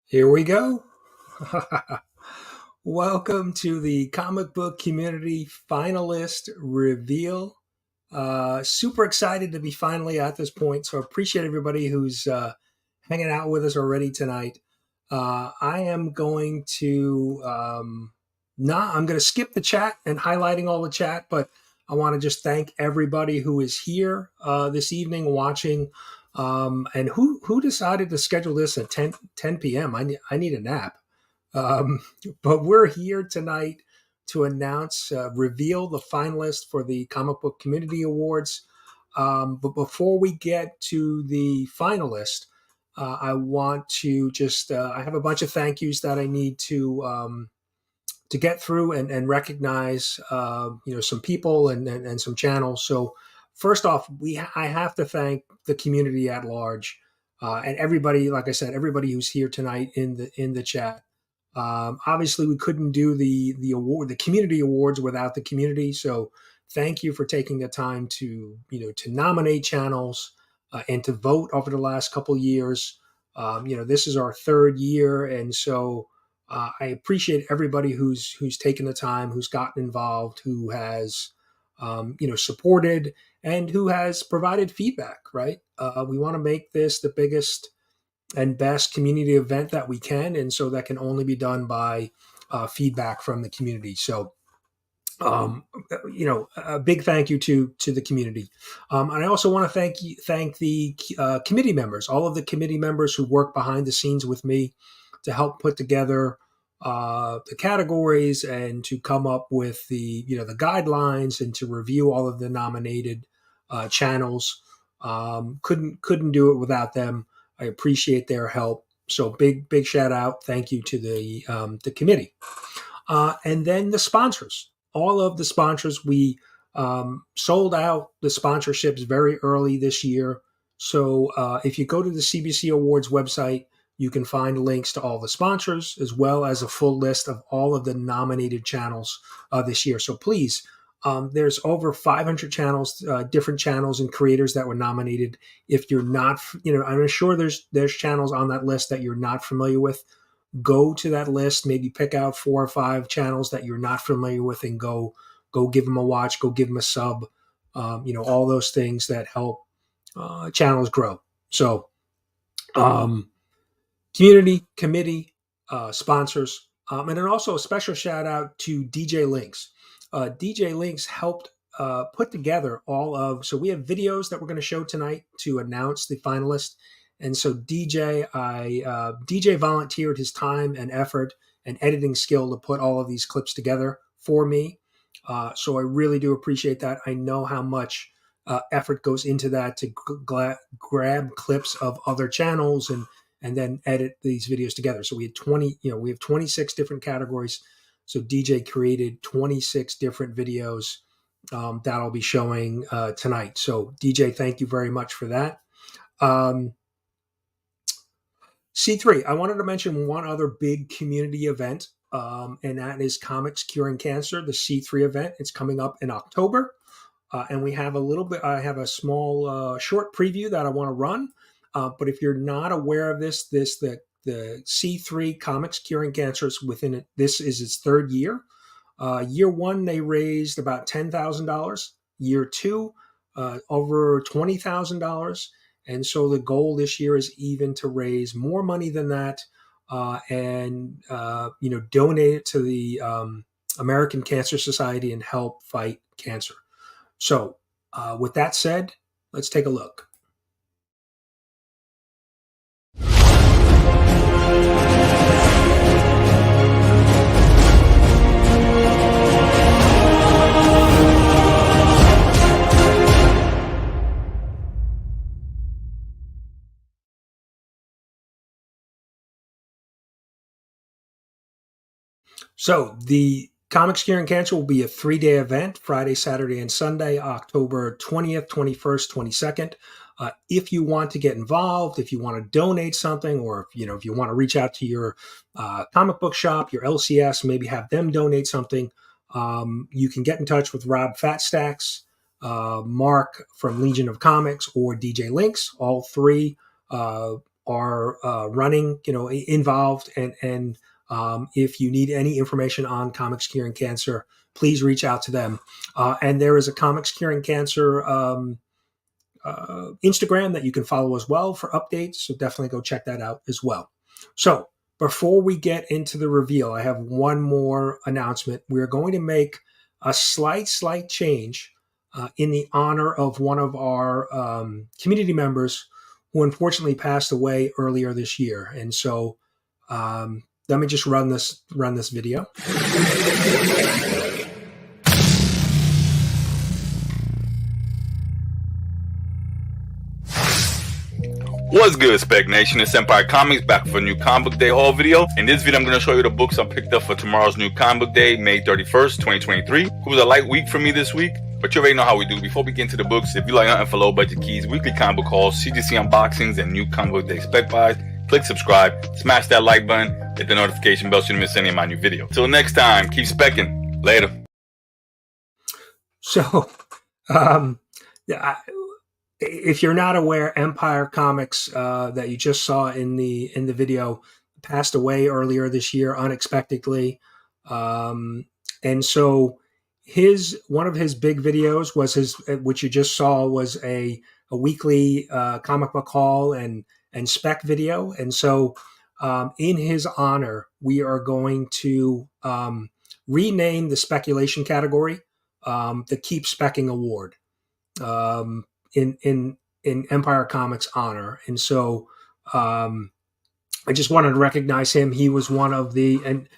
Here we go. Welcome to the comic book community finalist reveal. Super excited to be finally at this point. So appreciate everybody who's hanging out with us already tonight. I am going to I'm going to skip the chat and highlighting all the chat, but I want to just thank everybody who is here this evening watching. And who decided to schedule this at 10 p.m.? I need a nap. Um, but we're here tonight to announce, reveal the finalist for the Comic Book Community Awards. But before we get to the finalist, I want to just, I have a bunch of thank yous that I need to get through and recognize, some people and some channels. So first off, I have to thank the community at large, and everybody, like I said, everybody who's here tonight in the chat. Obviously, we couldn't do the community awards without the community. So thank you for taking the time to nominate channels and to vote over the last couple years. This is our third year, and so I appreciate everybody who's taken the time, who's gotten involved, who has supported, and who has provided feedback. Right, we want to make this the biggest and best community event that we can, and so that can only be done by feedback from the community. So a big thank you to the community, and I also want to thank the committee members, all of the committee members who work behind the scenes with me to help put together the categories and to come up with the guidelines and to review all of the nominated channels. Couldn't do it without them. I appreciate their help. So big shout out, thank you to the committee, and then the sponsors. All of the sponsors, we sold out the sponsorships very early this year. So if you go to the CBC Awards website, you can find links to all the sponsors as well as a full list of all of the nominated channels this year. So please, there's over 500 channels, different channels and creators that were nominated. If you're not, I'm sure there's channels on that list that you're not familiar with. Go to that list, maybe pick out 4 or 5 channels that you're not familiar with, and go give them a watch, go give them a sub. All those things that help channels grow. So, community, committee, sponsors, and then also a special shout out to DJ Linx. DJ Linx helped put together so we have videos that we're going to show tonight to announce the finalist. And so DJ volunteered his time and effort and editing skill to put all of these clips together for me. So I really do appreciate that. I know how much effort goes into that to grab clips of other channels and then edit these videos together. So we have 26 different categories. So DJ created 26 different videos that I'll be showing tonight. So DJ, thank you very much for that. C3, I wanted to mention one other big community event, and that is Comics Curing Cancer, the C3 event. It's coming up in October, and we have I have a small short preview that I want to run. But if you're not aware of the C3 Comics Curing Cancer is this is its third year. Year one, they raised about $10,000. Year two, over $20,000. And so the goal this year is even to raise more money than that, and donate it to the American Cancer Society and help fight cancer. So with that said, let's take a look. So the Comics Curing Cancer will be a 3-day event, Friday, Saturday, and Sunday, October 20th, 21st, 22nd. If you want to get involved, if you want to donate something, or if you want to reach out to your comic book shop, your LCS, maybe have them donate something, you can get in touch with Rob Fatstacks, Mark from Legion of Comics, or DJ Linx. All three are running, involved, and if you need any information on Comics Curing Cancer, please reach out to them. And there is a Comics Curing Cancer Instagram that you can follow as well for updates. So definitely go check that out as well. So before we get into the reveal, I have one more announcement. We're going to make a slight change in the honor of one of our community members who unfortunately passed away earlier this year. And so let me just run this video. What's good, Spec Nation? It's Empire Comics back for a new comic book day haul video. In this video, I'm going to show you the books I picked up for tomorrow's new comic book day, May 31st, 2023. It was a light week for me this week, but you already know how we do. Before we get into the books, if you like hunting for low budget keys, weekly comic book hauls, CGC unboxings, and new comic book day spec buys, click subscribe, smash that like button, hit the notification bell so you don't miss any of my new videos. Till next time, keep specking. Later. So, if you're not aware, Empire Comics that you just saw in the video passed away earlier this year unexpectedly, and so one of his big videos was which you just saw, was a weekly comic book haul and spec video. And so in his honor, we are going to rename the speculation category the Keep Specking Award in Empire Comics honor. And so I just wanted to recognize him. He was one of the, and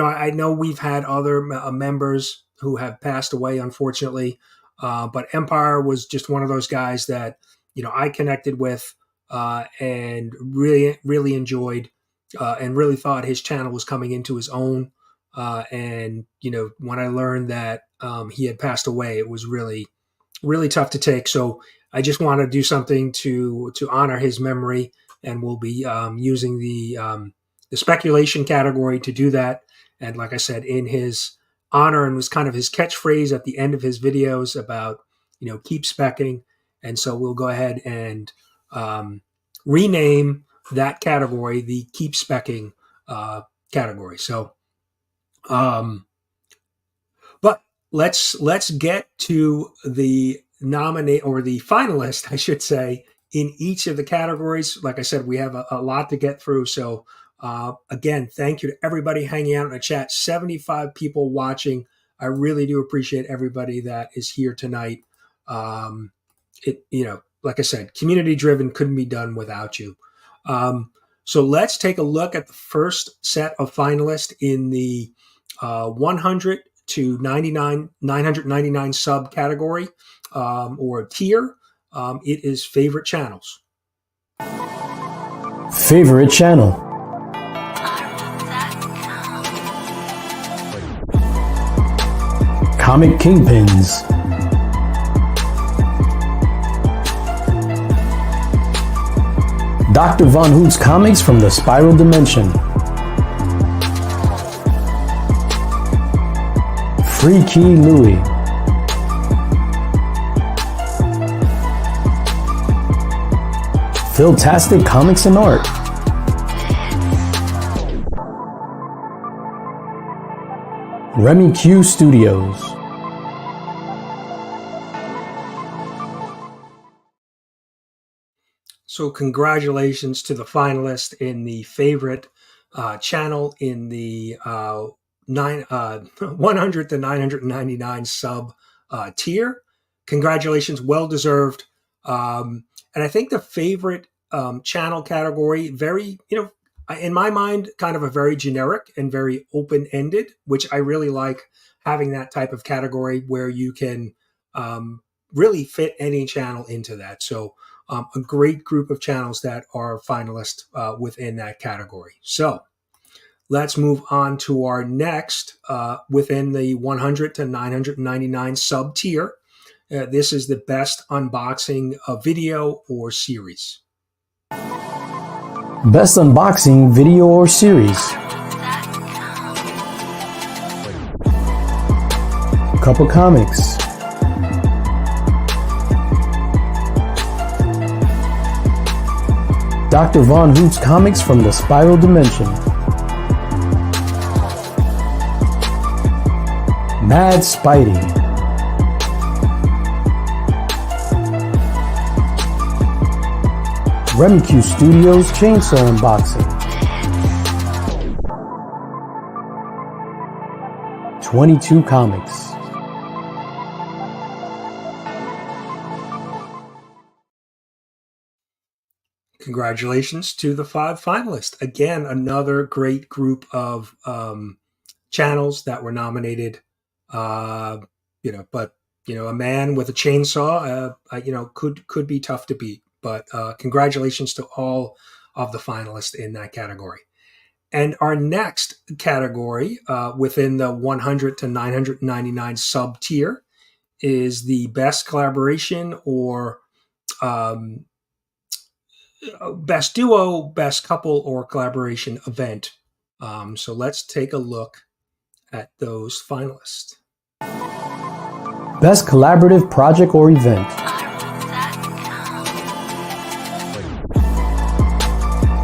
I know we've had other members who have passed away, unfortunately, but Empire was just one of those guys that I connected with and really enjoyed, and really thought his channel was coming into his own. And when I learned that he had passed away, it was really tough to take. So I just want to do something to honor his memory, and we'll be using the speculation category to do that. And like I said, in his honor, and was kind of his catchphrase at the end of his videos about keep specking. And so we'll go ahead and rename that category the Keep Specking category. So, but let's get to the nominate, or the finalist, I should say, in each of the categories. Like I said, we have a lot to get through. So again, thank you to everybody hanging out in the chat. 75 people watching. I really do appreciate everybody that is here tonight. Like I said, community driven, couldn't be done without you. So let's take a look at the first set of finalists in the 100 to 999 sub category, or tier. It is favorite channels. Favorite channel. Comic Kingpins. Dr. Von Hoot's comics from the Spiral Dimension. Free Key Louie. Philtastic Comics and Art. Remy Q Studios. So congratulations to the finalist in the favorite channel in the 100 to 999 sub tier. Congratulations, well deserved. And I think the favorite channel category, very, in my mind, kind of a very generic and very open-ended, which I really like, having that type of category where you can really fit any channel into that. So a great group of channels that are finalists within that category. So let's move on to our next within the 100 to 999 sub tier. This is the best unboxing video or series. Best unboxing video or series. Couple Comics. Dr. Von Hoot's comics from the Spiral Dimension. Mad Spidey. RemiQ Studios Chainsaw Unboxing. 22 Comics. Congratulations to the 5 finalists. Again, another great group of channels that were nominated. But a man with a chainsaw, could be tough to beat. But congratulations to all of the finalists in that category. And our next category within the 100 to 999 sub tier is the best collaboration or best duo, best couple, or collaboration event. So let's take a look at those finalists. Best collaborative project or event.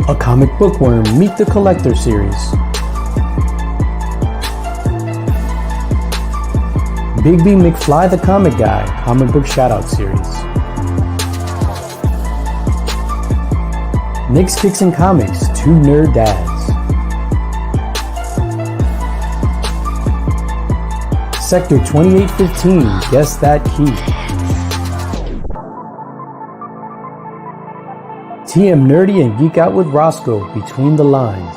A Comic Bookworm Meet the Collector series. Bigby McFly the Comic Guy comic book shoutout series. Nix Kicks and Comics 2 Nerd Dads. Sector 2815 Guess That Key. TM Nerdy and Geek Out with Rosko Between the Lines.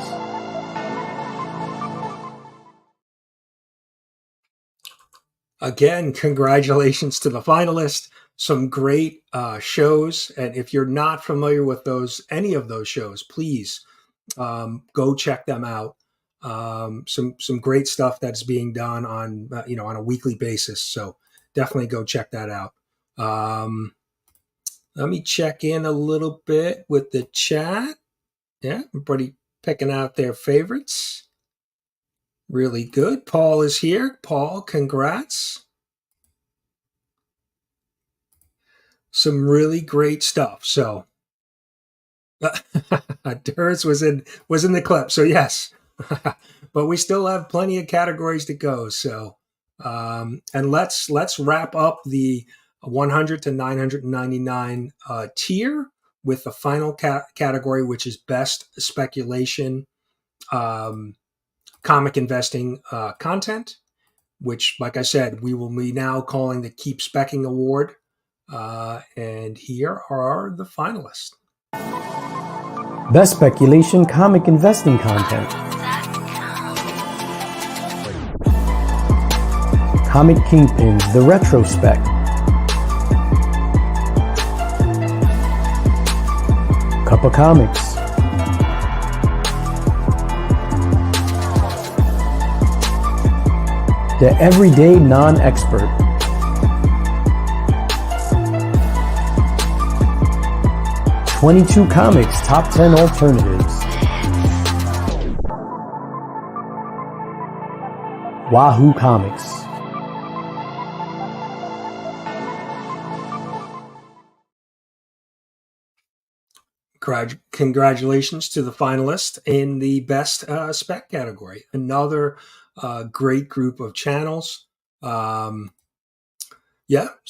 Again, congratulations to the finalists. Some great shows, and if you're not familiar with any of those shows, please go check them out. Some great stuff that's being done on a weekly basis. So definitely go check that out. Let me check in a little bit with the chat. Yeah, everybody picking out their favorites. Really good. Paul is here. Paul, congrats. Some really great stuff. So Derrz was in the clip. So yes, but we still have plenty of categories to go. So and let's wrap up the 100 to 999 tier with the final category, which is best speculation comic investing content, which, like I said, we will be now calling the Keep Specking Award. And here are the finalists. Best speculation comic investing content. Comic Kingpins The Retrospect. Cup of Comics. The Everyday Non-Expert. "22 Comics Top 10 Alternatives." Wahoo Comics. Congratulations to the finalists in the best spec category. Another great group of channels. So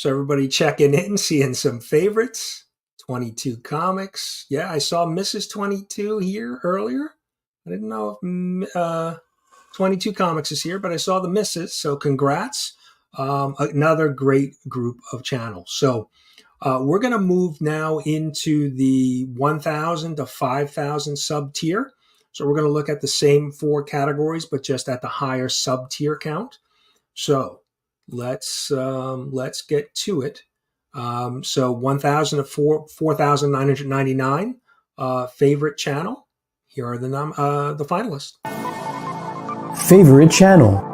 everybody checking in, seeing some favorites. 22 Comics. Yeah, I saw Mrs. 22 here earlier. I didn't know if 22 Comics is here, but I saw the misses. So congrats. Another great group of channels. So we're going to move now into the 1,000 to 5,000 sub tier. So we're going to look at the same 4 categories, but just at the higher sub tier count. So let's get to it. So 1,000 to 4,999 favorite channel. Here are the finalists. Favorite channel.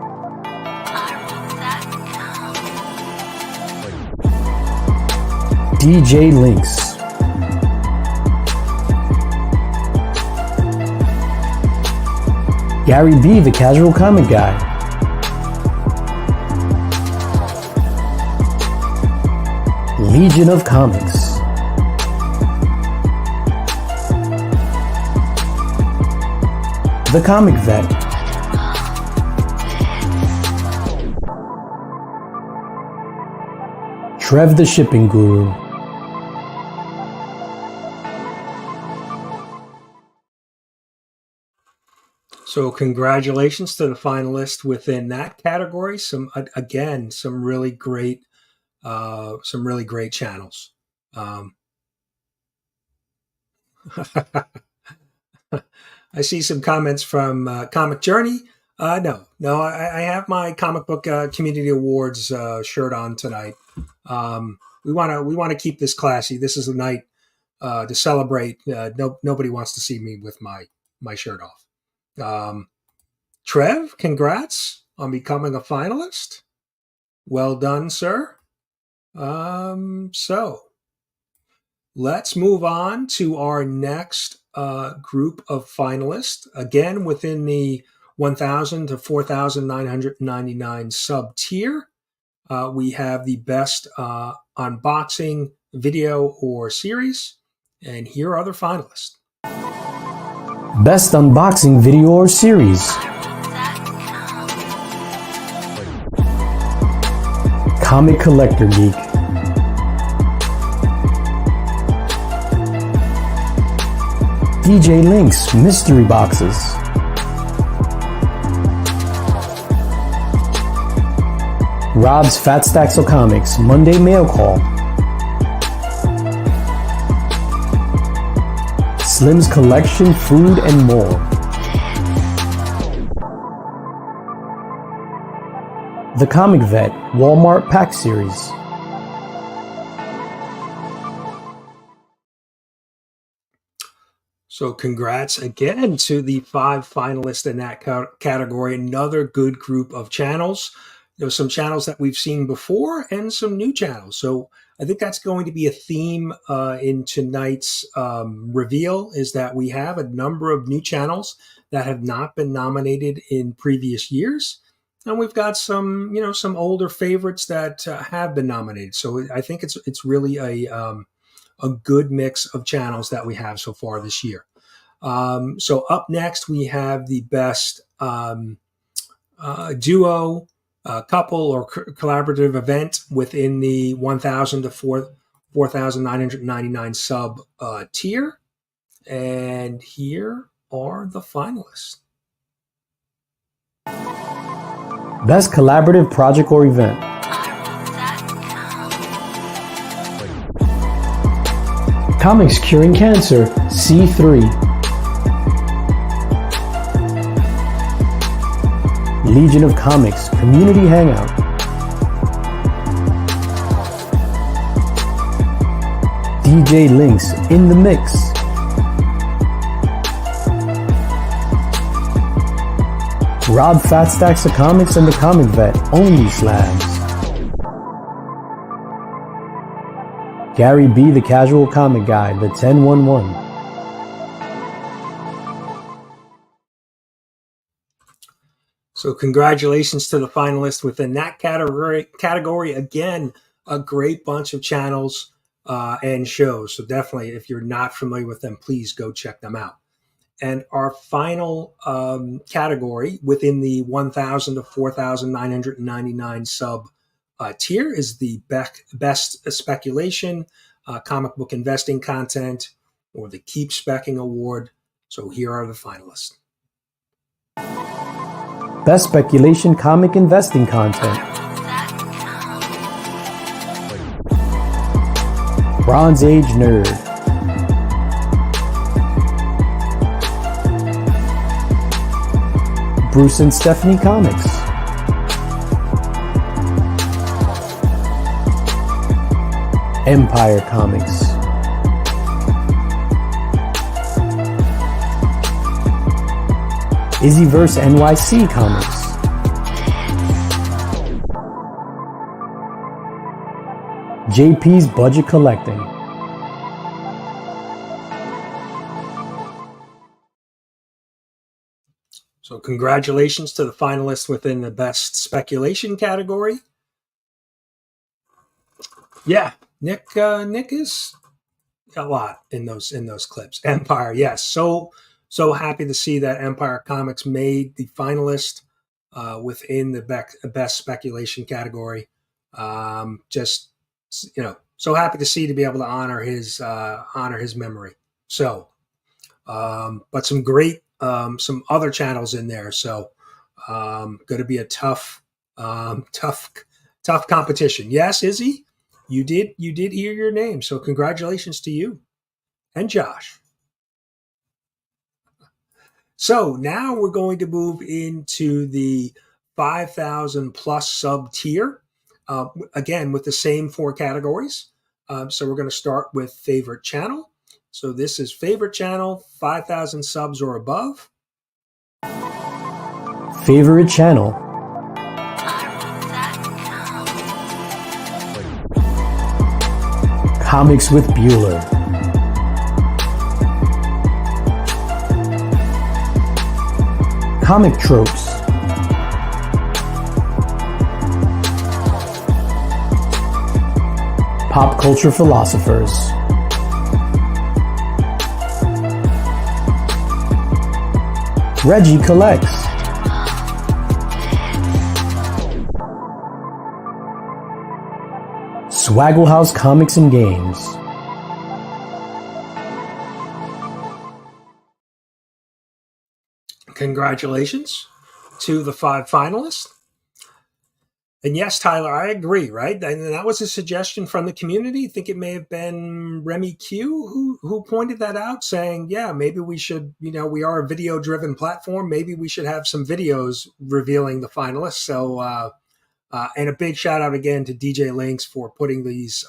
DJ Linx. Gary B, the Casual Comic Guy. Legion of Comics. The Comic Vet. Trev the Shipping Guru. So congratulations to the finalists within that category. Some really great channels. I see some comments from Comic Journey. No, I have my comic book community awards shirt on tonight. We want to keep this classy. This is a night to celebrate. Nobody wants to see me with my shirt off. Trev, congrats on becoming a finalist. Well done, sir. So let's move on to our next group of finalists. Again, within the 1,000 to 4,999 sub tier, we have the best unboxing video or series. And here are the finalists. Best Unboxing Video or Series. Comic Collector Geek. DJ Linx Mystery Boxes. Rob's Fat Stacks of Comics Monday Mail Call. Slim's Collection Food and More. The Comic Vet Walmart Pack Series. So congrats again to the 5 finalists in that category. Another good group of channels. Some channels that we've seen before and some new channels. So I think that's going to be a theme in tonight's reveal, is that we have a number of new channels that have not been nominated in previous years. And we've got some older favorites that have been nominated. So I think it's really a good mix of channels that we have so far this year. So up next, we have the best duo, couple, or collaborative event within the 1,000 to 4,999 sub tier. And here are the finalists. Best Collaborative Project or Event. Comics Curing Cancer, C3. Legion of Comics Community Hangout. DJ Linx in the Mix. Rob Fat Stacks of Comics and the Comic Vet Only Slabs. Gary B. the Casual Comic Guy, the 1011. So congratulations to the finalists within that category. Again, a great bunch of channels and shows. So definitely, if you're not familiar with them, please go check them out. And our final category within the 1,000 to 4,999 sub tier is the best speculation, comic book investing content, or the Keep Specking Award. So here are the finalists. Best Speculation Comic Investing Content. Bronze Age Nerd. Bruce and Stephanie Comics. Empire Comics. IzzyVerseNYC Comics. JP's Budget Collecting. So congratulations to the finalists within the best speculation category. Yeah, Nick is a lot in those clips. Empire, yes. So so happy to see that Empire Comics made the finalist within the best speculation category. Just so happy to see to be able to honor his memory. So, but some great some other channels in there. So, going to be a tough competition. Yes, Izzy, you did hear your name. So congratulations to you and Josh. So now we're going to move into the 5,000 plus sub tier, again, with the same 4 categories. So we're going to start with favorite channel. So this is favorite channel, 5,000 subs or above. Favorite channel. Comics with Bueller. Comic tropes. Pop culture philosophers. Reggie collects. Swaggle House Comics and Games. Congratulations to the 5 finalists. And yes, Tyler, I agree, right? And that was a suggestion from the community. I think it may have been Remy Q who pointed that out, saying, yeah, maybe we should, we are a video-driven platform. Maybe we should have some videos revealing the finalists. So, and a big shout out again to DJ Linx for putting these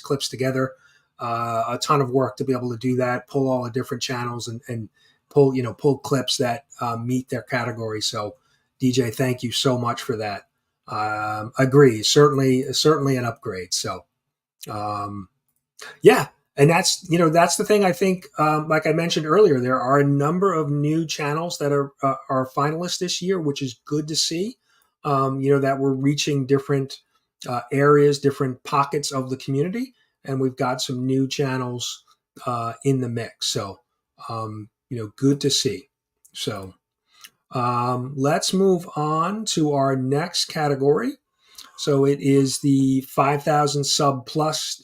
clips together. A ton of work to be able to do that, pull all the different channels and pull clips that meet their category. So DJ, thank you so much for that. Agree. Certainly an upgrade. So, yeah. And that's the thing. I think, like I mentioned earlier, there are a number of new channels that are finalists this year, which is good to see. That we're reaching different areas, different pockets of the community, and we've got some new channels in the mix. So, good to see. So, let's move on to our next category. So it is the 5,000 sub plus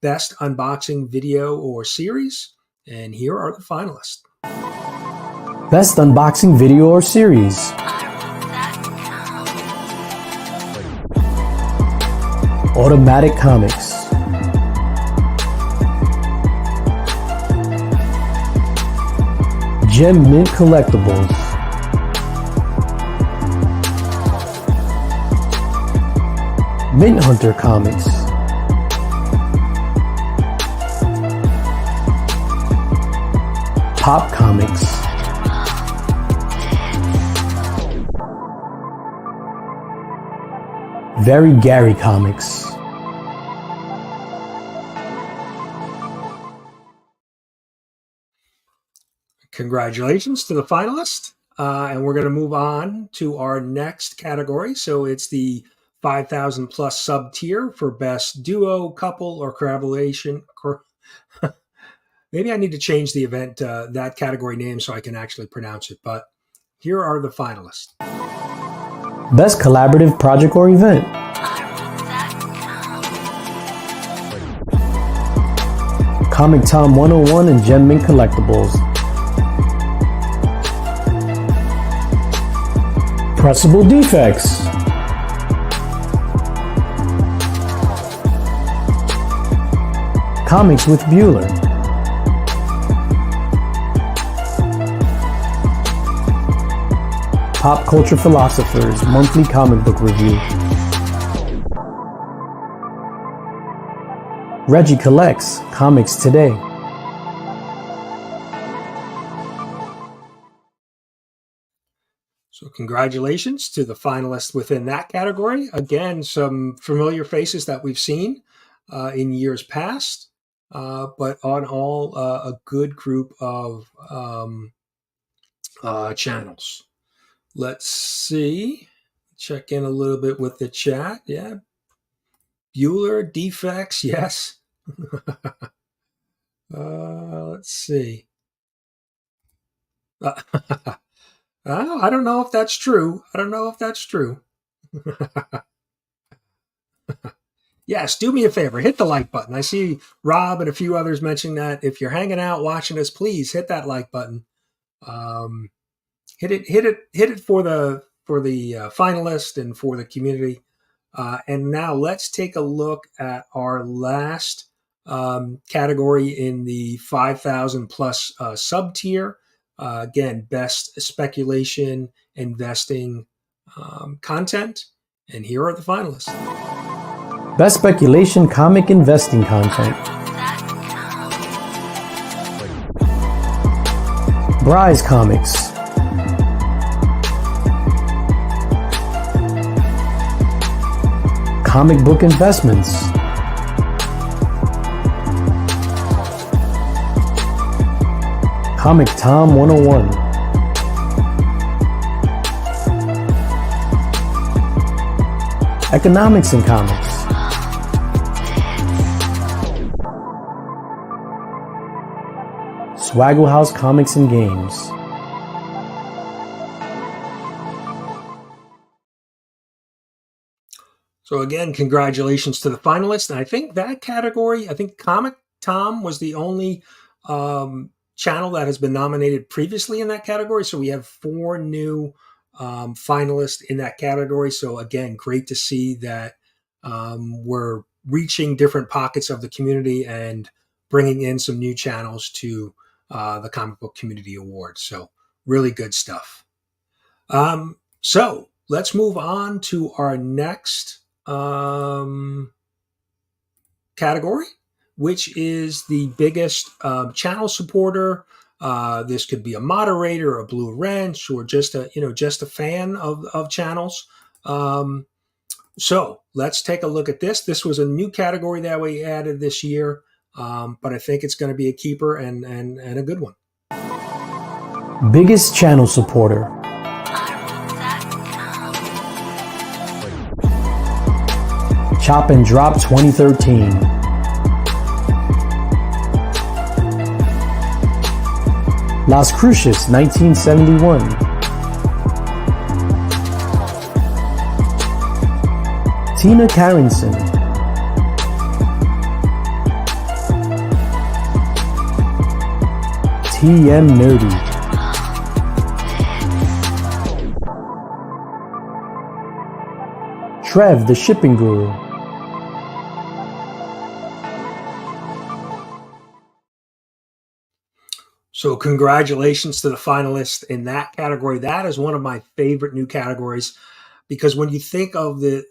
best unboxing video or series. And here are the finalists. Best unboxing video or series. Automatic Comics. Gem Mint Collectibles. Mint Hunter Comics. Pop Comics. Very Gary Comics. Congratulations to the finalists. And we're going to move on to our next category. So it's the 5,000 plus sub tier for best duo, couple, or collaboration. Maybe I need to change the event, that category name so I can actually pronounce it. But here are the finalists. Best collaborative project or event. Comic Tom 101 and Gem Mint Collectibles. Pressable Defects. Comics with Bueller. Pop Culture Philosophers Monthly Comic Book Review. Reggie Collects Comics Today. So congratulations to the finalists within that category. Again, some familiar faces that we've seen in years past, but on all a good group of channels. Let's see. Check in a little bit with the chat. Yeah. Bueller, Defects, yes. Let's see. I don't know if that's true. I don't know if that's true. Yes, do me a favor. Hit the like button. I see Rob and a few others mentioning that. If you're hanging out watching us, please hit that like button. Hit it for the finalist and for the community. And now let's take a look at our last category in the 5,000 plus sub tier. Again, best speculation investing content. And here are the finalists. Best speculation comic investing content. Bry's Comics. Comic book investments. Comic Tom 101. Economics in Comics. Swaggle House Comics and Games. So again, congratulations to the finalists. And I think that category, I think Comic Tom was the only channel that has been nominated previously in that category. So we have 4 new finalists in that category. So again, great to see that we're reaching different pockets of the community and bringing in some new channels to the Comic Book Community Awards. So really good stuff. So let's move on to our next category, which is the biggest channel supporter. This could be a moderator, a blue wrench, or just a fan of channels. So let's take a look at this. This was a new category that we added this year, but I think it's going to be a keeper and a good one. Biggest channel supporter. Chop and Drop 2013. Las Cruces 1971. Tina Carrington. TM Nerdy. Trev, the Shipping Guru. So congratulations to the finalists in that category. That is one of my favorite new categories, because when you think of the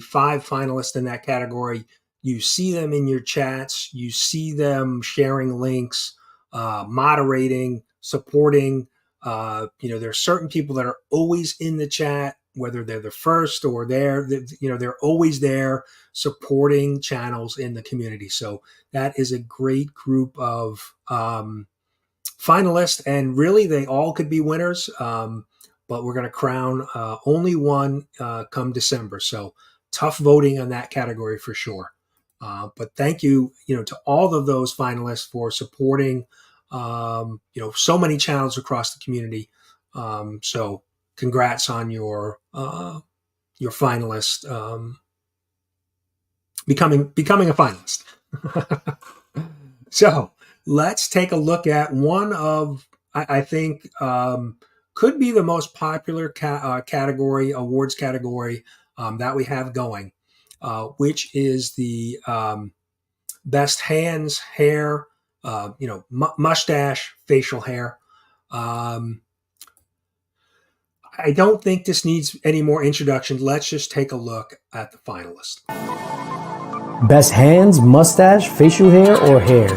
5 finalists in that category, you see them in your chats, you see them sharing links, moderating, supporting. There's certain people that are always in the chat, whether they're the first or they're always there supporting channels in the community. So that is a great group of finalists, and really they all could be winners, but we're going to crown only one come December. So tough voting on that category for sure. But thank you, to all of those finalists for supporting, so many channels across the community. So congrats on your finalist, becoming a finalist. So let's take a look at one of, I think, could be the most popular awards category that we have going, which is the best hands, hair, mustache, facial hair. I don't think this needs any more introduction. Let's just take a look at the finalists. Best hands, mustache, facial hair, or hair.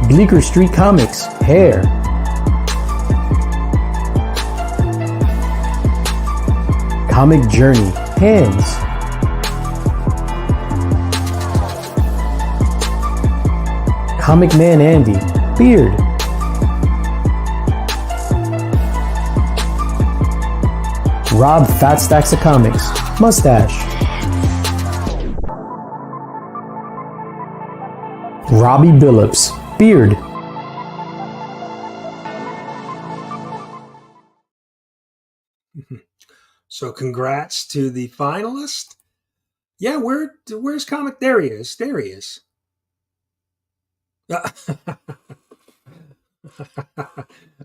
Bleecker Street Comics, hair. Comic Journey, hands. Comic Man Andy, beard. Rob Fat Stacks of Comics, mustache. Robbie Billups, Beard. So congrats to the finalist. Yeah, where's comic? There he is. There he is.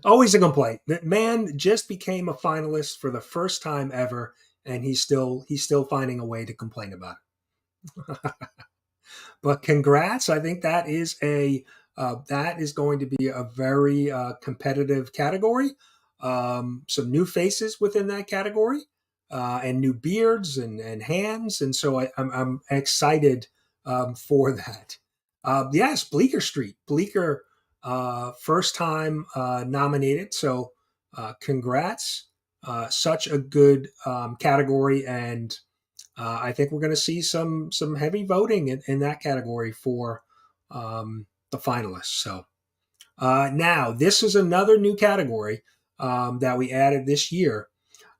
Always a complaint. That man just became a finalist for the first time ever, and he's still finding a way to complain about it. But congrats! I think that is going to be a very competitive category. Some new faces within that category, and new beards and hands, and so I'm excited for that. Yes, Bleecker Street. Bleecker, first time nominated. So congrats. Such a good category, and I think we're going to see some heavy voting in that category for the finalists. So now this is another new category that we added this year.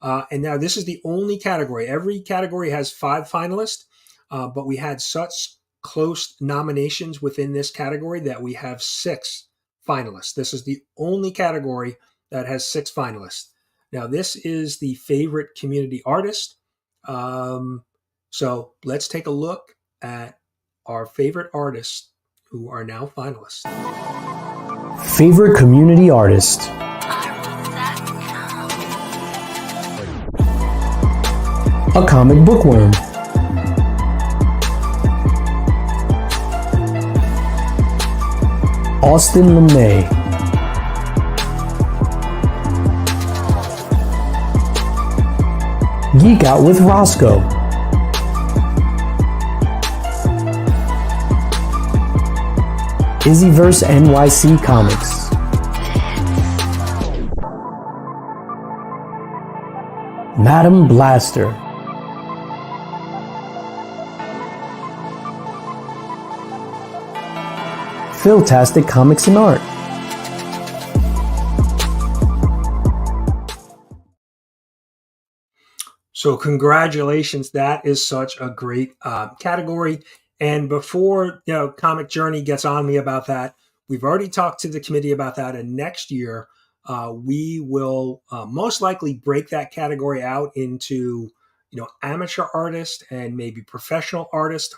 And now this is the only category. Every category has 5 finalists, but we had such close nominations within this category that we have 6 finalists. This is the only category that has 6 finalists. Now, this is the favorite community artist. So let's take a look at our favorite artists who are now finalists. Favorite community artist. A comic bookworm. Austin LeMay. Geek Out with Rosko. IzzyVerseNYC Comics. Madam Blaster. Philtastic Comics and Art. So congratulations. That is such a great category. And before Comic Journey gets on me about that, we've already talked to the committee about that. And next year, we will most likely break that category out into amateur artist and maybe professional artist,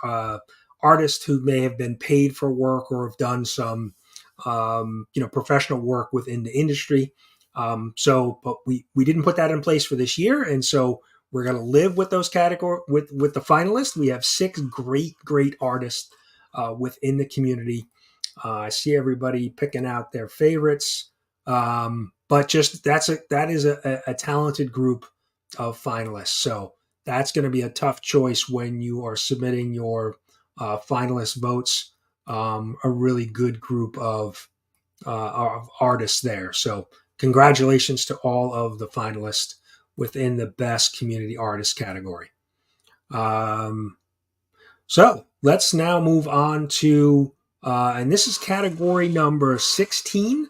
artists who may have been paid for work or have done some professional work within the industry. But we didn't put that in place for this year, and so we're going to live with those categories with the finalists. We have 6 great artists within the community. I see everybody picking out their favorites, but just that is a talented group of finalists. So that's going to be a tough choice when you are submitting your finalist votes. A really good group of artists there. So congratulations to all of the finalists within the best community artist category. So let's now move on to, and this is category number 16.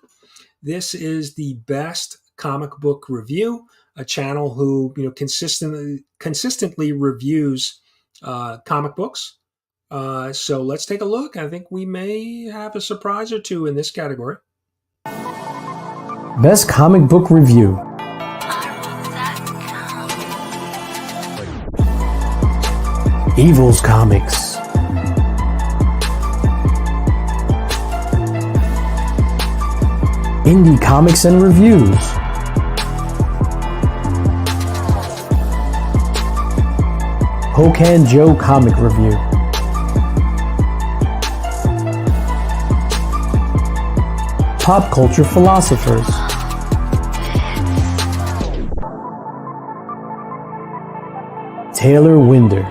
This is the best comic book review, a channel who consistently reviews comic books. So let's take a look. I think we may have a surprise or two in this category. Best comic book review. Evil's Comics. Indie Comics and Reviews. Pocan Joe Comic Review. Pop Culture Philosophers. Taylor Winder.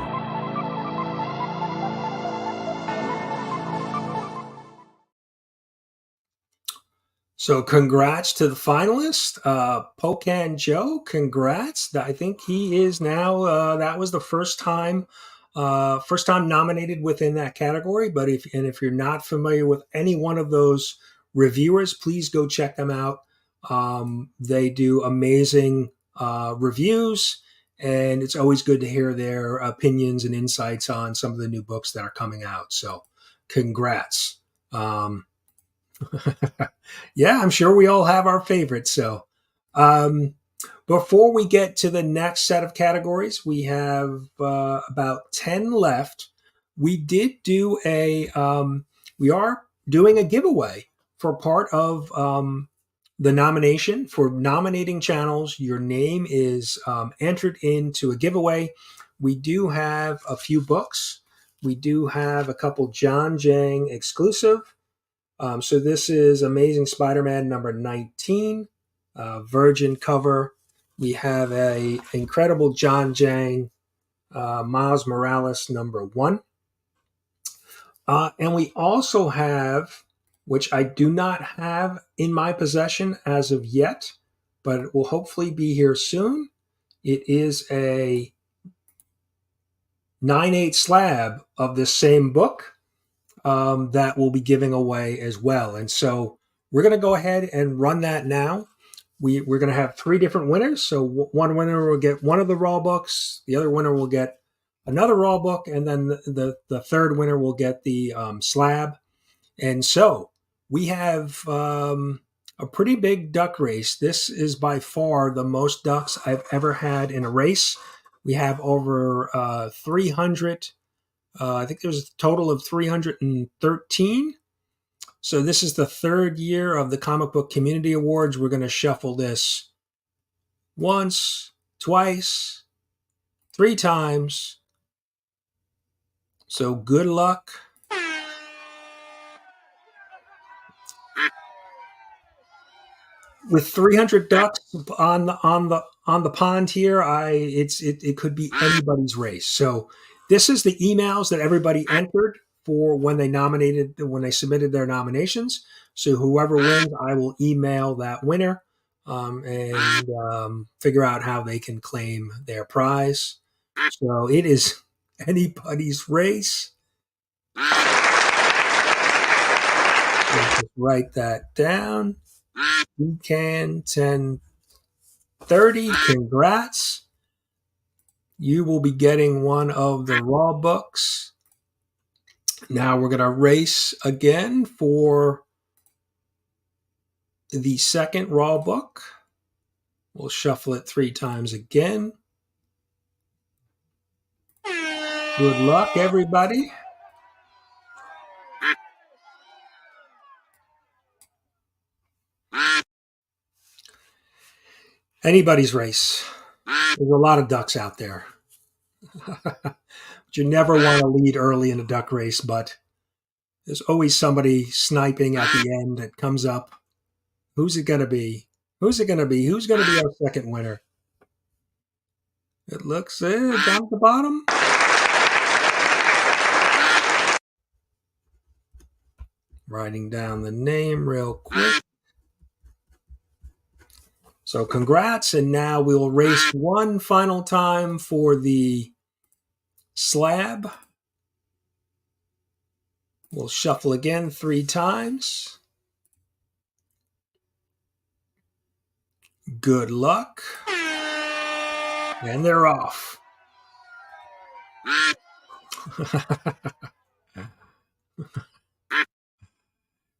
So congrats to the finalist, Pocan Joe. Congrats. I think he is now, that was the first time nominated within that category. But if you're not familiar with any one of those reviewers, please go check them out. They do amazing reviews, and it's always good to hear their opinions and insights on some of the new books that are coming out. So congrats. Yeah, I'm sure we all have our favorites. So, before we get to the next set of categories, we have about 10 left. We did do we are doing a giveaway for part of the nomination. For nominating channels, your name is entered into a giveaway. We do have a few books. We do have a couple John Jang exclusive. So this is Amazing Spider-Man number 19, Virgin cover. We have a incredible John Jang Miles Morales number 1. And we also have, which I do not have in my possession as of yet, but it will hopefully be here soon. It is a 9/8 slab of this same book that we'll be giving away as well. And so we're going to go ahead and run that now. We're going to have 3 different winners. So one winner will get one of the raw books. The other winner will get another raw book. And then the third winner will get the slab. And so we have a pretty big duck race. This is by far the most ducks I've ever had in a race. We have over 300. I think there's a total of 313. So this is the 3rd year of the Comic Book Community Awards. We're going to shuffle this once, twice, 3 times. So good luck. With 300 ducks on the pond here, it could be anybody's race. So this is the emails that everybody entered for when they submitted their nominations. So whoever wins, I will email that winner and figure out how they can claim their prize. So it is anybody's race. Let's just write that down. You can 1030. Congrats. You will be getting one of the raw books. Now we're going to race again for the second raw book. We'll shuffle it 3 times again. Good luck, everybody. Anybody's race. There's a lot of ducks out there. You never want to lead early in a duck race, but there's always somebody sniping at the end that comes up. Who's it going to be? Who's it going to be? Who's going to be our second winner? It looks down at the bottom. Writing down the name real quick. So congrats, and now we'll race one final time for the slab. We'll shuffle again 3 times. Good luck. And they're off.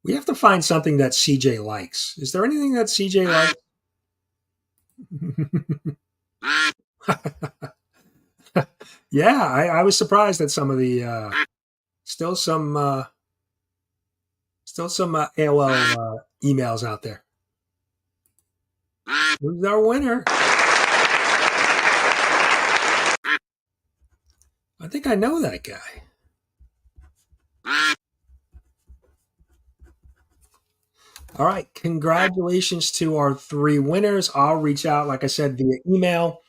We have to find something that CJ likes. Is there anything that CJ likes? Yeah, I was surprised at some of the still some AOL emails out there. Who's our winner? I think I know that guy. All right, congratulations to our 3 winners. I'll reach out, like I said, via email.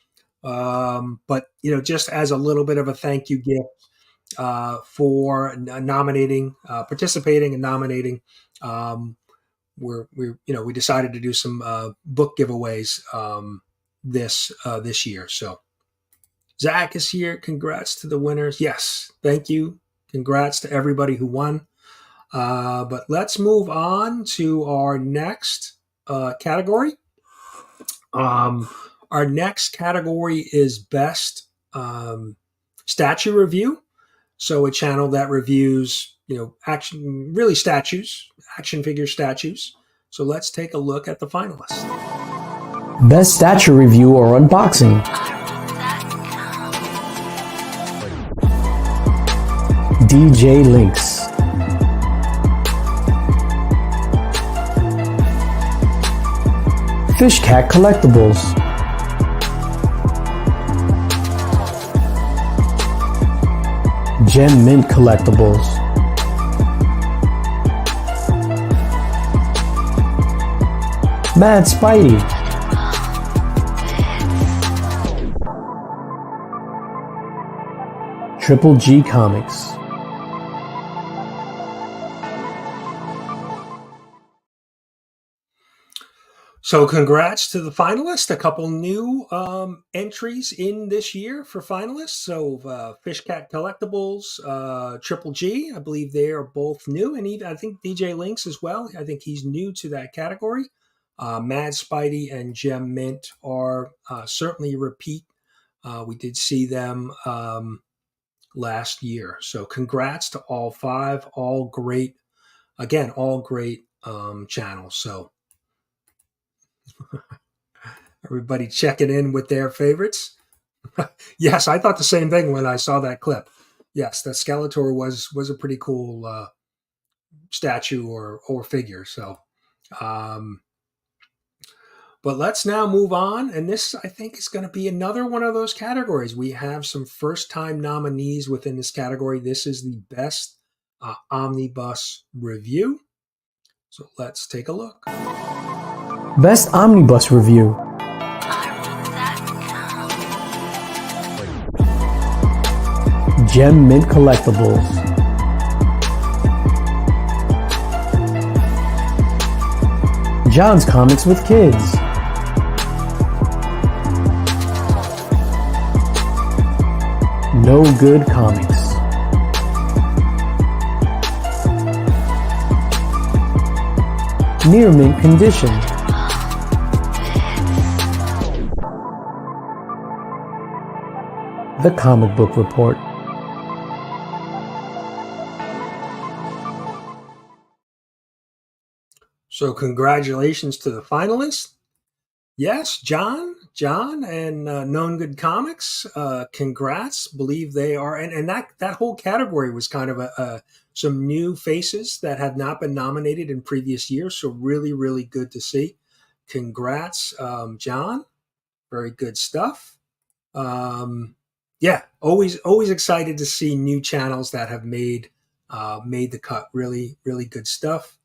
But just as a little bit of a thank you gift for nominating, participating and nominating. We decided to do some book giveaways this year. So Zach is here. Congrats to the winners. Yes, thank you. Congrats to everybody who won. But let's move on to our next category. Our next category is Best Statue Review. So a channel that reviews, statues, action figure statues. So let's take a look at the finalists. Best statue review or unboxing. DJ Linx. Fish Cat Collectibles. Gem Mint Collectibles. Mad Spidey. Triple G Comics. So congrats to the finalists. A couple new entries in this year for finalists. So Fish Cat Collectibles, Triple G, I believe they are both new. And even, I think DJ Linx as well. I think he's new to that category. Mad Spidey and Gem Mint are certainly a repeat. We did see them last year. So congrats to all five. All great. Again, all great channels. So everybody checking in with their favorites. Yes, I thought the same thing when I saw that clip. Yes, that Skeletor was a pretty cool statue or figure. So, but let's now move on. And this, I think, is going to be another one of those categories. We have some first-time nominees within this category. This is the best omnibus review. So let's take a look. Best Omnibus Review. Gem Mint Collectibles. John's Comics with Kids. No Good Comics. Near Mint Condition. The Comic Book Report. So congratulations to the finalists. Yes, John, and Known Good Comics. Congrats. Believe they are, and that whole category was kind of some new faces that have not been nominated in previous years. So really, really good to see. Congrats, John. Very good stuff. Yeah, always excited to see new channels that have made the cut. Really, really good stuff.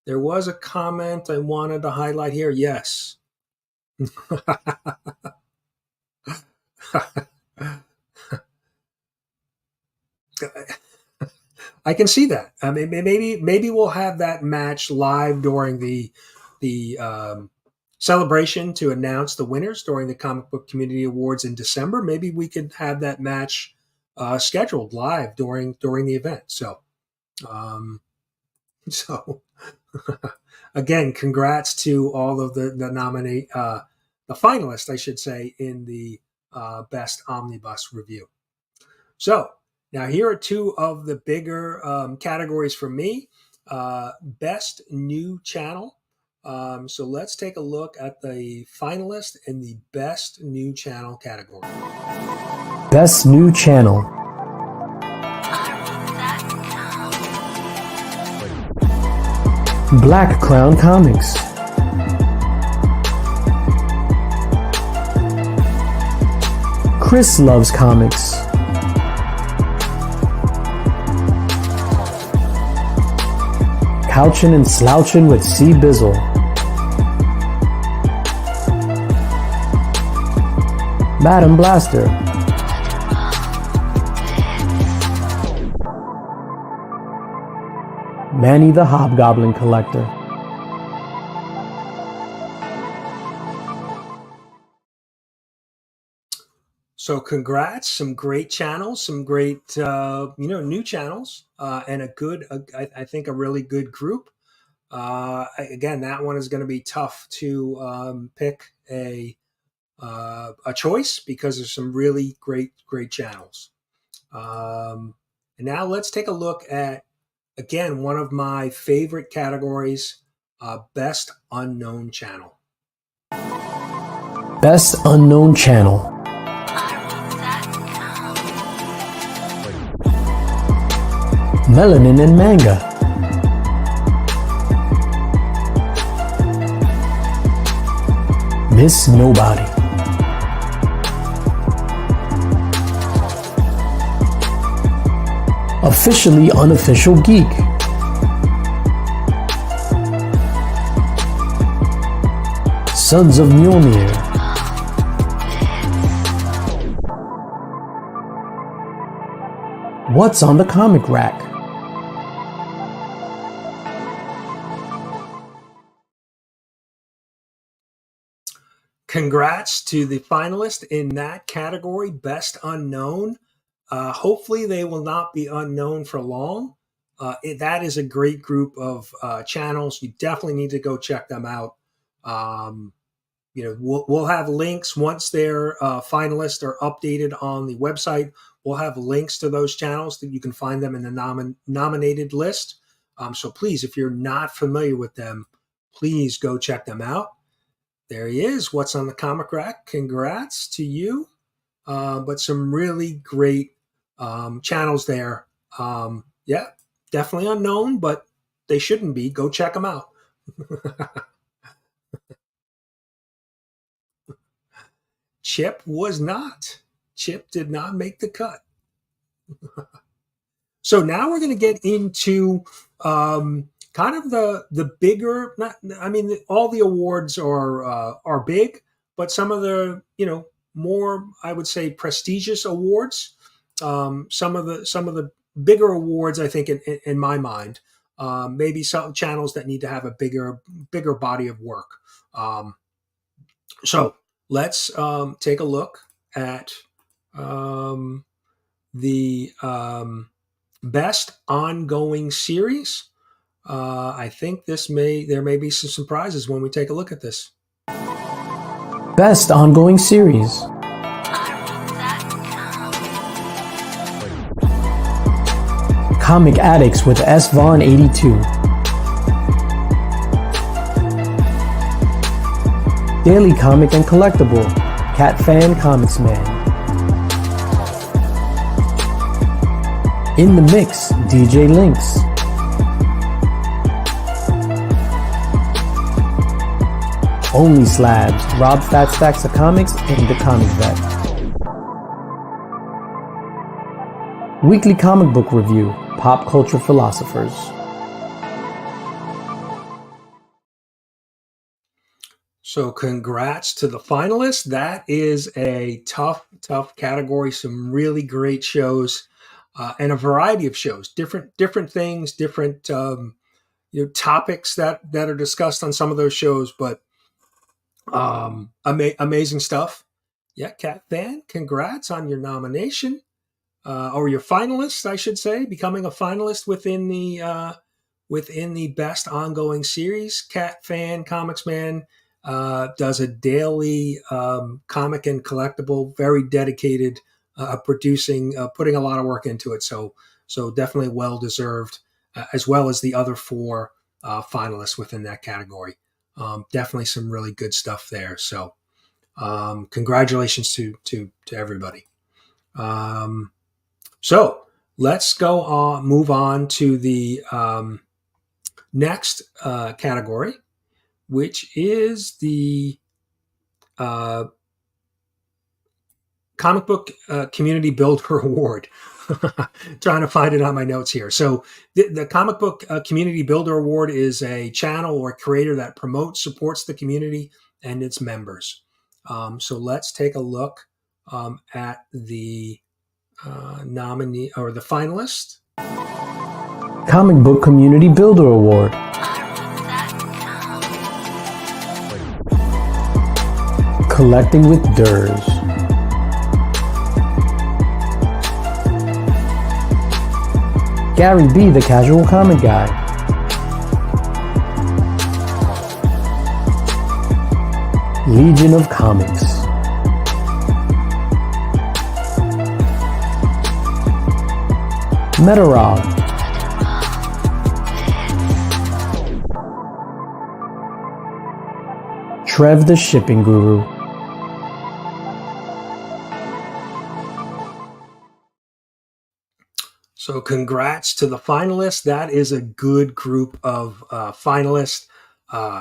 There was a comment I wanted to highlight here. Yes. I can see that. I mean, maybe we'll have that match live during the celebration to announce the winners during the Comic Book Community Awards in December. Maybe we could have that match scheduled live during the event. So, again, congrats to all of the finalists, I should say, in the Best Omnibus Review. So now here are two of the bigger categories for me. Best New Channel. So let's take a look at the finalists in the Best New Channel category. Best New Channel. Black Crown Comics. Chris Loves Comics. Couchin' and Slouchin' with C. Bizzle. Madam Blaster. Manny the Hobgoblin Collector. So congrats, some great channels, some great, new channels, and I think a really good group. Again, that one is going to be tough to pick a choice because there's some really great channels. And now let's take a look at Again, one of my favorite categories, Best Unknown Channel. Best Unknown Channel. Melanin and Manga. Miss Nobody. Officially Unofficial Geek. Sons of Mjolnir. What's on the comic rack? Congrats to the finalist in that category, Best Unknown. Hopefully they will not be unknown for long. That is a great group of channels. You definitely need to go check them out. We'll have links once their finalists are updated on the website. We'll have links to those channels that you can find them in the nominated list. So please, if you're not familiar with them, please go check them out. There he is. What's on the comic rack? Congrats to you. But some really great channels there. Yeah, definitely unknown, but they shouldn't be. Go check them out. Chip was not. Chip did not make the cut. So now we're going to get into kind of the bigger. All the awards are big, but some of the more, I would say, prestigious awards. Some of the bigger awards, I think, in my mind, maybe some channels that need to have a bigger body of work. So let's take a look at the best ongoing series. I think there may be some surprises when we take a look at this. Best ongoing series. Comic Addicts with S. Vaughn 82. Daily Comic and Collectible, Cat Fan Comics Man. In the Mix, DJ Linx. Only Slabs, Rob Fat Stacks of Comics and the Comic Vet. Weekly Comic Book Review, Pop Culture Philosophers. So congrats to the finalists. That is a tough category. Some really great shows, and a variety of shows, different things, different topics that are discussed on some of those shows, but amazing stuff. Yeah, Cat Fan, congrats on your nomination, or your finalist, I should say, becoming a finalist within the best ongoing series. Cat Fan Comics Man does a daily comic and collectible, very dedicated, producing, putting a lot of work into it. So definitely well deserved, as well as the other four finalists within that category. Definitely some really good stuff there. So congratulations to everybody. So let's move on to the next category, which is the Comic Book Community Builder Award. Trying to find it on my notes here. So the Comic Book Community Builder Award is a channel or creator that promotes, supports the community and its members. So let's take a look at the nominee or the finalist. Comic Book Community Builder Award. Collecting with Derrz. Gary B, the Casual Comic Guy. Legion of Comics. Metarob. Trev the Shipping Guru. So congrats to the finalists. That is a good group of finalists.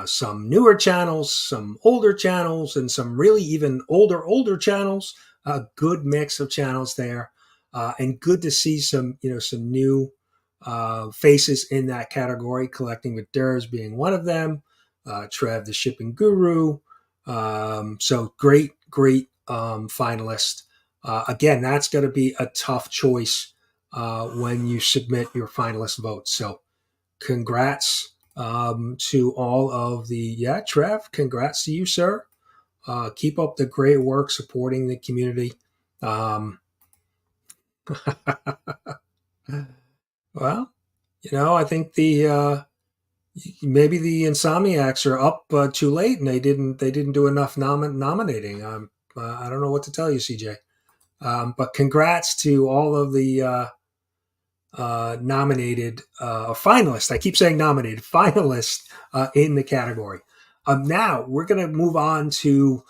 Some newer channels, some older channels, and some really even older channels. A good mix of channels there, and good to see some new faces in that category. Collecting with Derrz being one of them. Trev the Shipping Guru. So great finalist. Again, that's going to be a tough choice when you submit your finalist votes. So congrats to all of Trev, congrats to you, sir. Keep up the great work supporting the community. Well, I think maybe the Insomniacs are up too late and they didn't do enough nominating. I don't know what to tell you, CJ. But congrats to all of the nominated or finalists. I keep saying nominated finalists in the category. Now we're going to move on to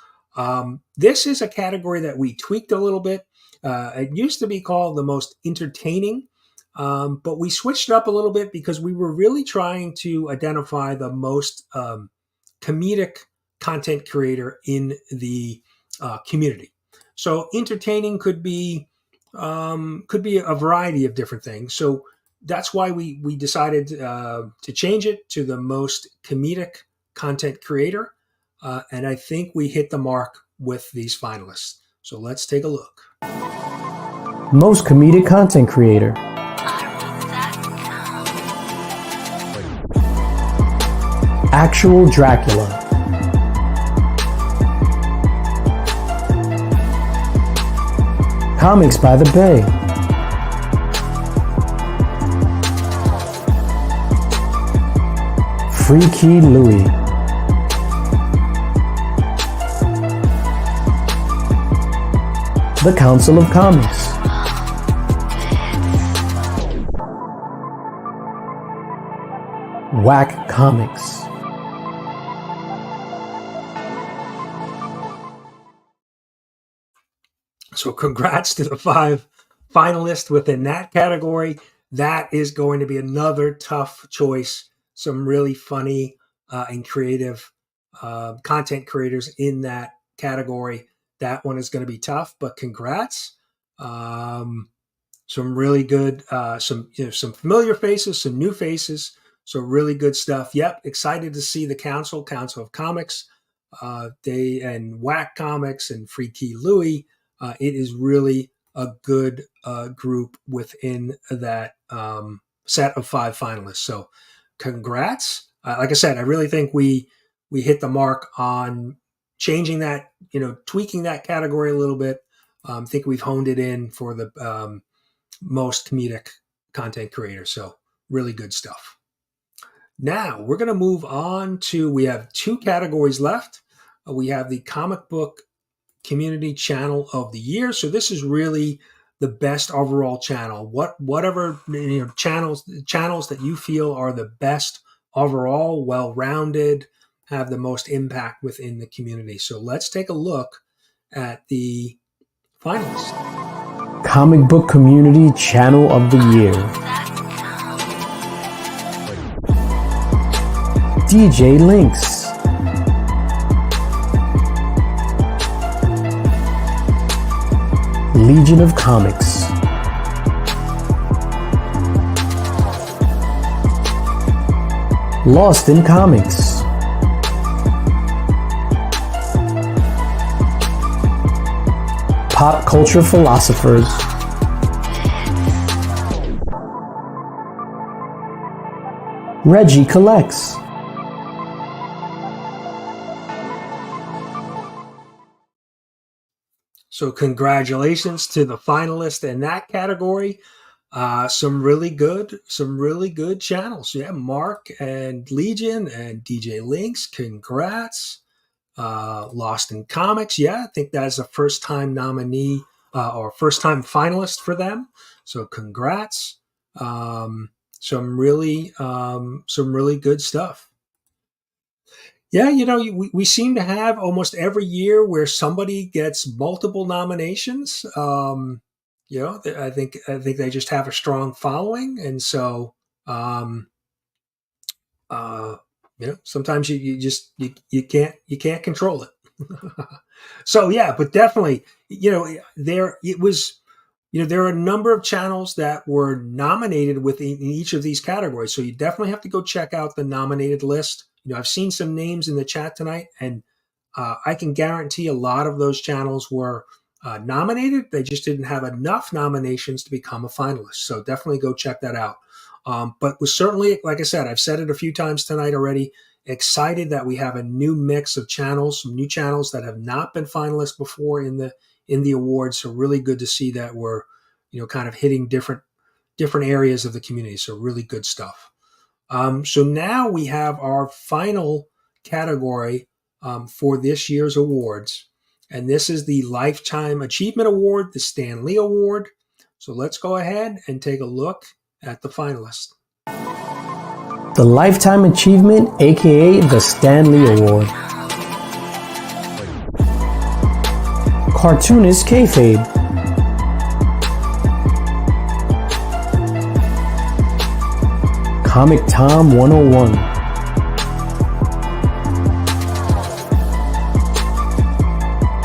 this is a category that we tweaked a little bit. It used to be called the most entertaining, but we switched it up a little bit because we were really trying to identify the most comedic content creator in the community. So entertaining could be a variety of different things. So that's why we decided to change it to the most comedic content creator. And I think we hit the mark with these finalists. So let's take a look. Most comedic content creator. Actual Dracula. Comics by the Bay. Freaky Louie. The Council of Comics. Whack Comics. So congrats to the 5 finalists within that category. That is going to be another tough choice. Some really funny and creative content creators in that category. That one is going to be tough, but congrats. Some really good, some familiar faces, some new faces. So really good stuff. Yep, excited to see the Council of Comics, and Whack Comics and Freaky Louie. It is really a good group within that set of 5 finalists. So congrats. Like I said, I really think we hit the mark on changing that, tweaking that category a little bit. I think we've honed it in for the most comedic content creator. So really good stuff. Now we're going to move on to, we have 2 categories left. We have the comic book community channel of the year. So this is really the best overall channel. Whatever channels that you feel are the best overall, well-rounded, have the most impact within the community. So let's take a look at the finalists. Comic Book Community Channel of the Year. DJ Linx. Legion of Comics. Lost in Comics. Pop Culture Philosophers. Reggie Collects. So congratulations to the finalists in that category. Some really good channels. Yeah, Mark and Legion and DJ Linx, congrats. Lost in Comics, yeah, I think that's a first-time nominee or first-time finalist for them. So congrats. Some really good stuff. Yeah, we seem to have almost every year where somebody gets multiple nominations. I think they just have a strong following, and so um, uh, sometimes you can't control it. So yeah, but definitely, there are a number of channels that were nominated within each of these categories. So you definitely have to go check out the nominated list. I've seen some names in the chat tonight, and I can guarantee a lot of those channels were nominated. They just didn't have enough nominations to become a finalist. So definitely go check that out. But was certainly, like I said, I've said it a few times tonight already, excited that we have a new mix of channels, some new channels that have not been finalists before in the awards. So really good to see that we're, kind of hitting different areas of the community. So really good stuff. So now we have our final category for this year's awards. And this is the Lifetime Achievement Award, the Stan Lee Award. So let's go ahead and take a look at the finalists. The Lifetime Achievement, aka the Stan Lee Award. Cartoonist Kayfabe. Comic Tom 101.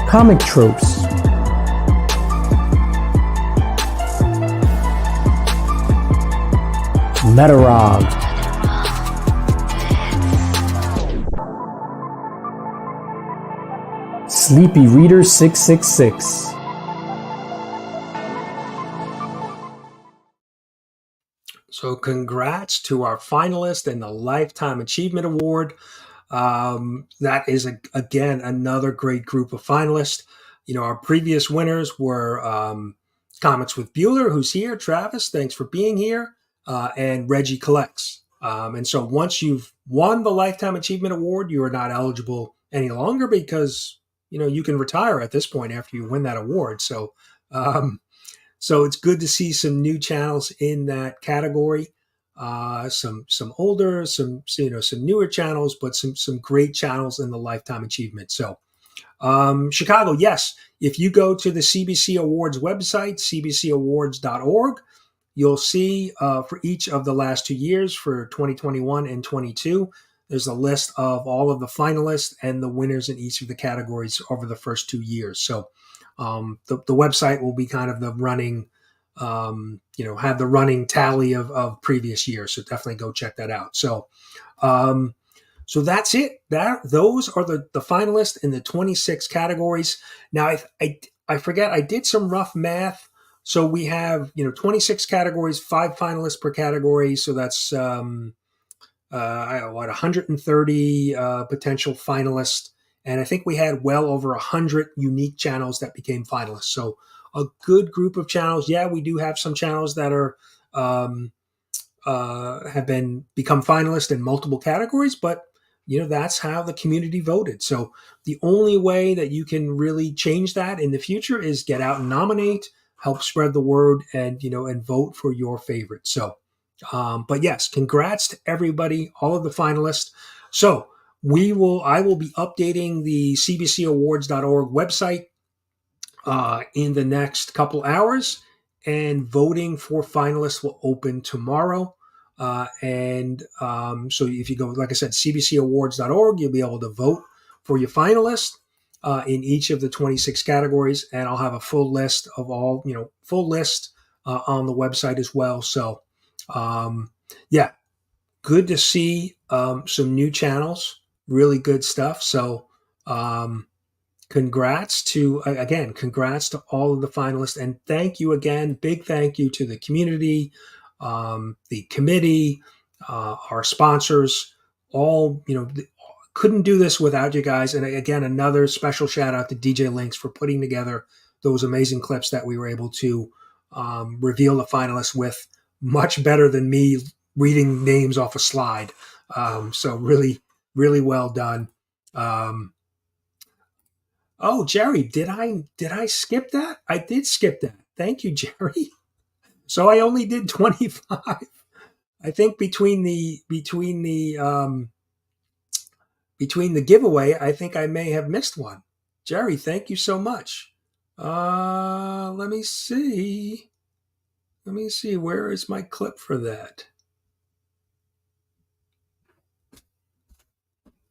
Comic Tropes. Metarog. Sleepy Reader 666. So congrats to our finalist in the Lifetime Achievement Award. That is, again, another great group of finalists. Our previous winners were Comics with Bueller, who's here. Travis, thanks for being here. And Reggie Collects. And so once you've won the Lifetime Achievement Award, you are not eligible any longer because, you can retire at this point after you win that award. So, so it's good to see some new channels in that category. Some older, some newer channels, but some great channels in the Lifetime Achievement. So, Chicago, yes, if you go to the CBC Awards website, cbcawards.org, you'll see for each of the last 2 years, for 2021 and 22, there's a list of all of the finalists and the winners in each of the categories over the first 2 years. So the website will be kind of the running, have the running tally of previous years. So definitely go check that out. So so that's it. Those are the finalists in the 26 categories. Now, I forget, I did some rough math. So we have, 26 categories, 5 finalists per category. So that's 130 potential finalists. And I think we had well over 100 unique channels that became finalists. So a good group of channels. Yeah, we do have some channels that are have become finalists in multiple categories, but that's how the community voted. So the only way that you can really change that in the future is get out and nominate, help spread the word, and and vote for your favorite. So, but yes, congrats to everybody, all of the finalists. So I will be updating the cbcawards.org website in the next couple hours, and voting for finalists will open tomorrow. So if you go, like I said, cbcawards.org, you'll be able to vote for your finalists in each of the 26 categories. And I'll have a full list of all, full list on the website as well. So, yeah, good to see some new channels, really good stuff. So, congrats to all of the finalists, and thank you again. Big thank you to the community, the committee, our sponsors. All couldn't do this without you guys. And again, another special shout out to DJ Linx for putting together those amazing clips that we were able to reveal the finalists with, much better than me reading names off a slide. So really, really well done. Oh, Jerry, did I skip that? I did skip that. Thank you, Jerry. So I only did 25. I think between the between the giveaway, I think I may have missed one. Jerry, thank you so much. Let me see. Where is my clip for that?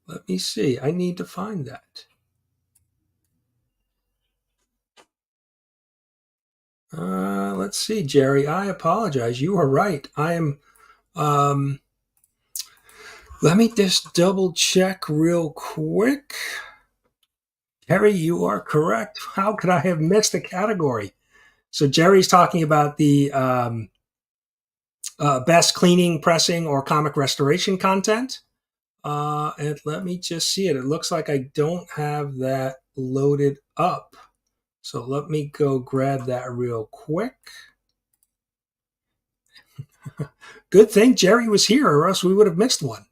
Let me see. I need to find that. Let's see, Jerry. I apologize. You are right. I am. Let me just double check real quick. Jerry, you are correct. How could I have missed a category? So Jerry's talking about the best cleaning, pressing, or comic restoration content. And let me just see it. It looks like I don't have that loaded up. So let me go grab that real quick. Good thing Jerry was here, or else we would have missed one.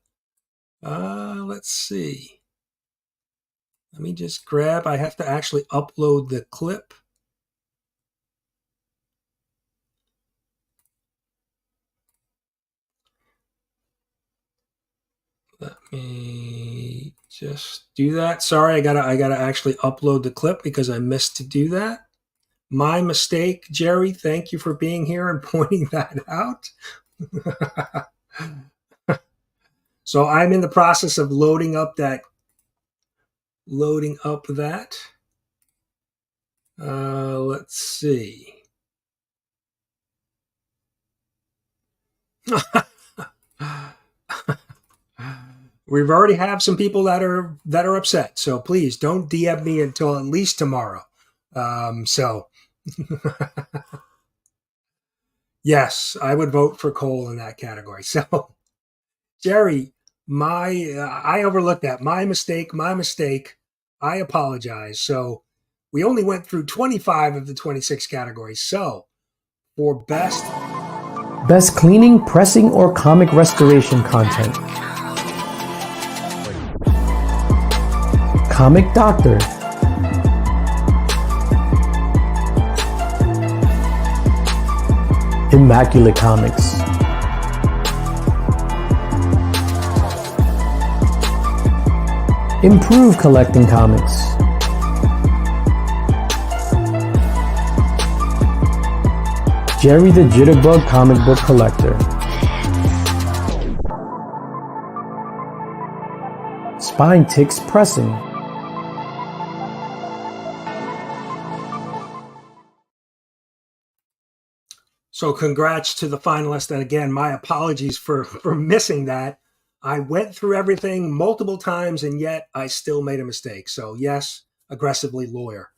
Let's see. Let me just grab. I have to actually upload the clip. Let me just do that. Sorry, I gotta actually upload the clip because I missed to do that. My mistake, Jerry. Thank you for being here and pointing that out. So I'm in the process of loading up that. Let's see. We've already have some people that are upset. So please don't DM me until at least tomorrow. Yes, I would vote for Cole in that category. So, Jerry, I overlooked that. My mistake. I apologize. So, we only went through 25 of the 26 categories. So, for best cleaning, pressing, or comic restoration content. Comic Doctor. Immaculate Comics. Improve collecting comics. Jerry the Jitterbug Comic Book Collector. Spine Ticks Pressing. So congrats to the finalists. And again, my apologies for missing that. I went through everything multiple times, and yet I still made a mistake. So yes, aggressively lawyer.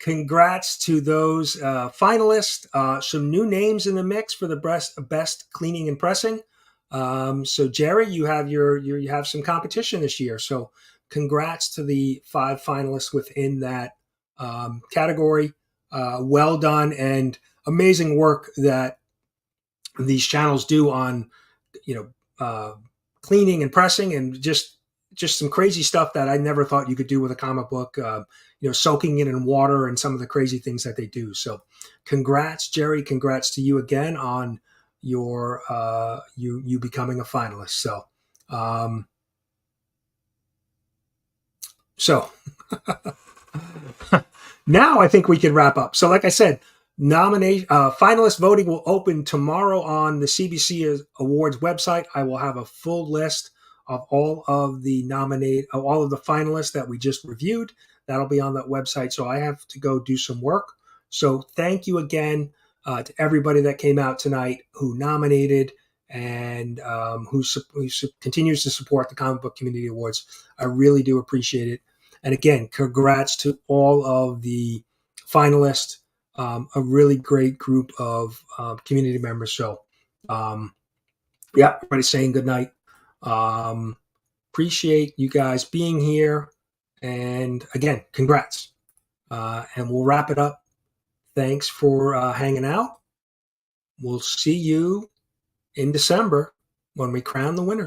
Congrats to those finalists. Some new names in the mix for the best cleaning and pressing. So Jerry, you have some competition this year. So congrats to the 5 finalists within that category. Well done and amazing work that these channels do on, cleaning and pressing, and just some crazy stuff that I never thought you could do with a comic book. Soaking it in water and some of the crazy things that they do. So, congrats, Jerry. Congrats to you again on your you becoming a finalist. So now I think we can wrap up. So, like I said, finalist voting will open tomorrow on the CBC Awards website. I will have a full list of all of the finalists that we just reviewed. That'll be on that website. So I have to go do some work. So thank you again to everybody that came out tonight, who nominated and who continues to support the Comic Book Community Awards. I really do appreciate it. And again, congrats to all of the finalists. A really great group of community members. So, everybody's saying good night. Appreciate you guys being here. And again, congrats. And we'll wrap it up. Thanks for hanging out. We'll see you in December when we crown the winners.